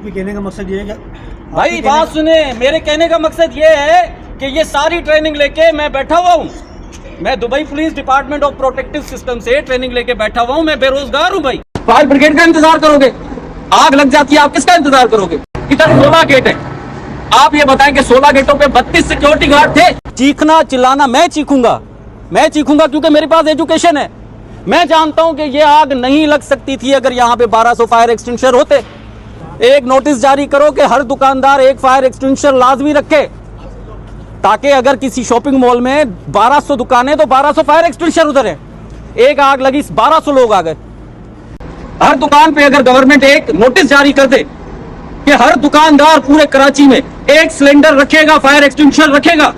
आपके कहने का मकसद ये है क्या? भाई बात सुने, मेरे कहने का मकसद ये है कि ये सारी ट्रेनिंग लेके मैं बैठा हुआ हूँ। मैं Dubai police department of protective system से ट्रेनिंग लेके बैठा हुआ हूँ। मैं बेरोजगार हूँ भाई। फायर ब्रिगेड का इंतजार करोगे? आग लग जाती है, आप किसका इंतजार करोगे? इधर 16 गेट है, आप ये बताएं कि 16 गेटों पे 32 सिक्योरिटी गार्ड थे। चीखना चिल्लाना मैं चीखूंगा क्योंकि मेरे पास एजुकेशन है। मैं जानता हूं कि ये आग नहीं लग सकती थी अगर यहाँ पे 1200 फायर एक्सटिंग्विशर होते। एक नोटिस जारी करो कि हर दुकानदार एक फायर एक्सटिंग्विशर लाजमी रखे, ताकि अगर किसी शॉपिंग मॉल में 1200 दुकानें तो 1200 फायर एक्सटिंग्विशर उधर है। एक आग लगी, 1200 लोग आ गए। हर दुकान पे अगर गवर्नमेंट एक नोटिस जारी कर दे कि हर दुकानदार पूरे कराची में एक सिलेंडर रखेगा, फायर एक्सटिंग्विशर रखेगा,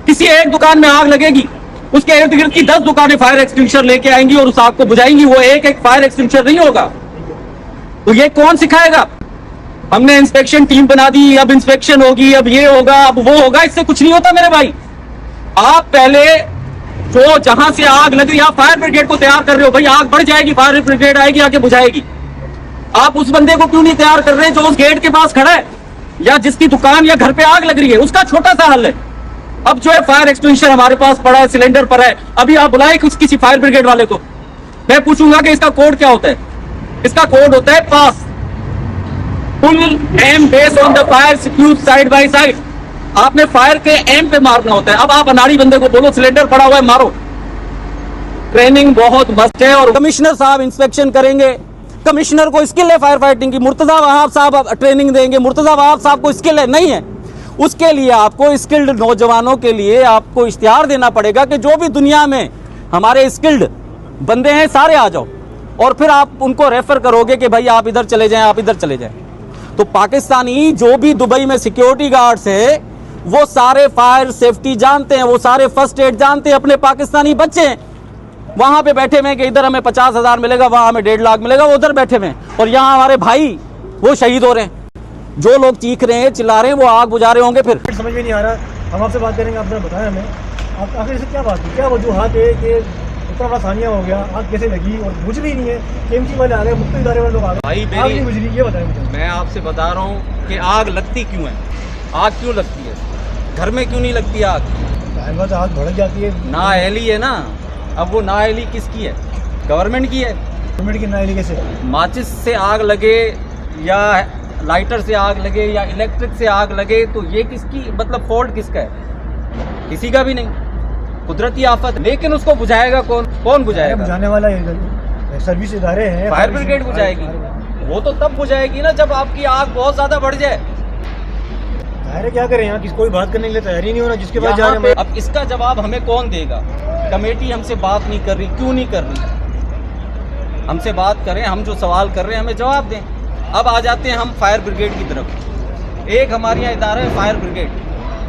किसी एक दुकान में आग लगेगी, उसके इर्द गिर्द की 10 दुकानें फायर एक्सटिंग्विशर लेके आएंगी और उस आग को बुझाएंगी। वो एक एक फायर एक्सटिंग्विशर नहीं होगा। तो ये कौन सिखाएगा? हमने इंस्पेक्शन टीम बना दी, अब इंस्पेक्शन होगी, अब ये होगा, अब वो होगा। इससे कुछ नहीं होता मेरे भाई। आप पहले जो जहां से आग लगी, आप फायर ब्रिगेड को तैयार कर रहे हो। भाई आग बढ़ जाएगी, फायर ब्रिगेड आएगी, आके बुझाएगी। आप उस बंदे को क्यों नहीं तैयार कर रहे जो उस गेट के पास खड़ा है या जिसकी दुकान या घर पे आग लग रही है? उसका छोटा सा हल है। अब जो है फायर एक्सटिंग्विशर हमारे पास पड़ा है, सिलेंडर पर है, अभी आप बुलाए किसी फायर ब्रिगेड वाले को, मैं पूछूंगा कि इसका कोड क्या होता है। इसका कोड होता है pass, full aim based on the fire secure side by side. आपने फायर के एम पे मारना होता है। अब आप अनाड़ी बंदे को बोलो सिलेंडर पड़ा हुआ है, मारो। ट्रेनिंग बहुत मस्त है। और कमिश्नर साहब इंस्पेक्शन करेंगे, कमिश्नर को स्किल है फायर फाइटिंग की, मुर्तजा वहाब साहब ट्रेनिंग देंगे, मुर्तजा वहाब साहब को स्किल है, नहीं है। उसके लिए आपको स्किल्ड नौजवानों के लिए आपको इश्तिहार देना पड़ेगा कि जो भी दुनिया में हमारे स्किल्ड बंदे हैं सारे आ जाओ, और फिर आप उनको रेफर करोगे कि भाई आप इधर चले जाएं, आप इधर चले जाएं। तो पाकिस्तानी जो भी दुबई में सिक्योरिटी गार्ड्स है वो सारे फायर सेफ्टी जानते हैं, वो सारे फर्स्ट एड जानते हैं। अपने पाकिस्तानी बच्चे वहां पे बैठे हुए कि इधर हमें 50,000 मिलेगा, वहां हमें 1.5 लाख मिलेगा, वो उधर बैठे हुए। और यहाँ हमारे भाई वो शहीद हो रहे हैं। जो लोग चीख रहे हैं, चिल्ला रहे हैं, वो आग बुझा रहे होंगे। फिर समझ में नहीं आ रहा। हम आपसे बात करेंगे, आपने बताया हमें। आप आखिर से क्या बात की, क्या वजूहात है कि इतना बड़ा सानिया हो गया, आग कैसे लगी और बुझ भी नहीं है? केएमसी वाले आ गए, मुख्य इदारे वाले लोग आ गए, आग नहीं बुझ रही, ये बताएं मुझे। मैं आपसे बता रहा हूँ कि आग लगती क्यों है, आग क्यों लगती है, घर में क्यों नहीं लगती आग? आग भड़क जाती है, नाअहली है ना। अब वो नाअहली किसकी है? गवर्नमेंट की है। गवर्नमेंट की नाअहली कैसे? माचिस से आग लगे या लाइटर से आग लगे या इलेक्ट्रिक से आग लगे, तो ये किसकी, मतलब फॉल्ट किसका है? किसी का भी नहीं, कुदरती आफत। लेकिन उसको बुझाएगा कौन? कौन बुझाएगा? बुझाने वाला सर्विस इदारे हैं, फायर ब्रिगेड बुझाएगी। वो तो तब बुझाएगी ना जब आपकी आग बहुत ज्यादा बढ़ जाए। क्या करें, यहाँ किसी कोई बात करने के लिए तैयार ही नहीं हो रहा, जिसके पास जा रहे हैं। अब इसका जवाब हमें कौन देगा? कमेटी हमसे बात नहीं कर रही, क्यों नहीं कर रही? हमसे बात करें, हम जो सवाल कर रहे हैं हमें जवाब दें। अब आ जाते हैं हम फायर ब्रिगेड की तरफ। एक हमारे यहाँ इदारा है फायर ब्रिगेड,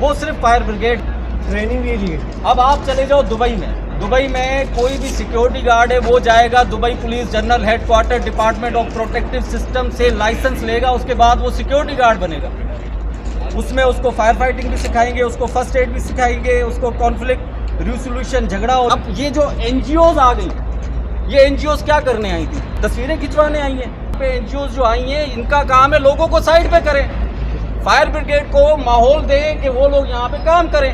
वो सिर्फ फायर ब्रिगेड ट्रेनिंग भी दी। अब आप चले जाओ दुबई में, दुबई में कोई भी सिक्योरिटी गार्ड है वो जाएगा Dubai police general headquarter department of protective system से लाइसेंस लेगा, उसके बाद वो सिक्योरिटी गार्ड बनेगा। उसमें उसको फायर फाइटिंग भी सिखाएंगे, उसको फर्स्ट एड भी सिखाएंगे, उसको कॉन्फ्लिक्ट रिजोल्यूशन, झगड़ा। और अब ये जो एनजीओज आ गई, ये एनजीओज क्या करने आई थी? तस्वीरें खिंचवाने आई हैं। एनजीओज जो आई हैं, इनका काम है लोगों को साइड पे करें, फायर ब्रिगेड को माहौल दें कि वो लोग यहाँ पे काम करें।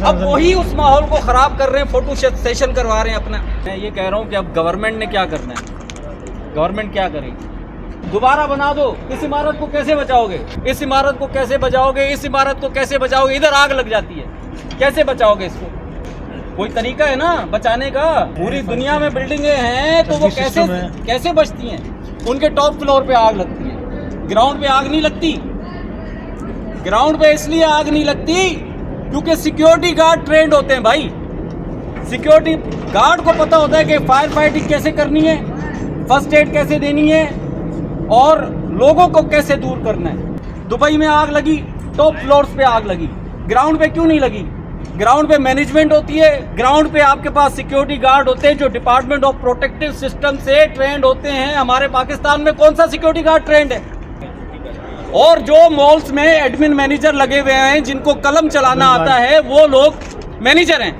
अब वही उस माहौल को खराब कर रहे हैं, फोटो सेशन करवा रहे हैं अपना। मैं ये कह रहा हूँ कि अब गवर्नमेंट ने क्या करना है, गवर्नमेंट क्या करेगी? दोबारा बना दो। इस इमारत को कैसे बचाओगे? इस इमारत को कैसे बचाओगे? इस इमारत को कैसे बचाओगे? इधर आग लग जाती है, कैसे बचाओगे इसको? कोई तरीका है ना बचाने का। पूरी दुनिया में बिल्डिंगें हैं तो वो कैसे बचती हैं? उनके टॉप फ्लोर पे आग लगती है, ग्राउंड पे आग नहीं लगती। ग्राउंड पे इसलिए आग नहीं लगती क्योंकि सिक्योरिटी गार्ड ट्रेंड होते हैं भाई। सिक्योरिटी गार्ड को पता होता है कि फायर फाइटिंग कैसे करनी है, फर्स्ट एड कैसे देनी है और लोगों को कैसे दूर करना है। दुबई में आग लगी, टॉप फ्लोर्स पे आग लगी, ग्राउंड पे क्यों नहीं लगी? ग्राउंड पे मैनेजमेंट होती है, ग्राउंड पे आपके पास सिक्योरिटी गार्ड होते हैं जो डिपार्टमेंट ऑफ प्रोटेक्टिव सिस्टम से ट्रेंड होते हैं। हमारे पाकिस्तान में कौन सा सिक्योरिटी गार्ड ट्रेंड है? और जो मॉल्स में एडमिन मैनेजर लगे हुए हैं जिनको कलम चलाना आता है, वो लोग मैनेजर हैं।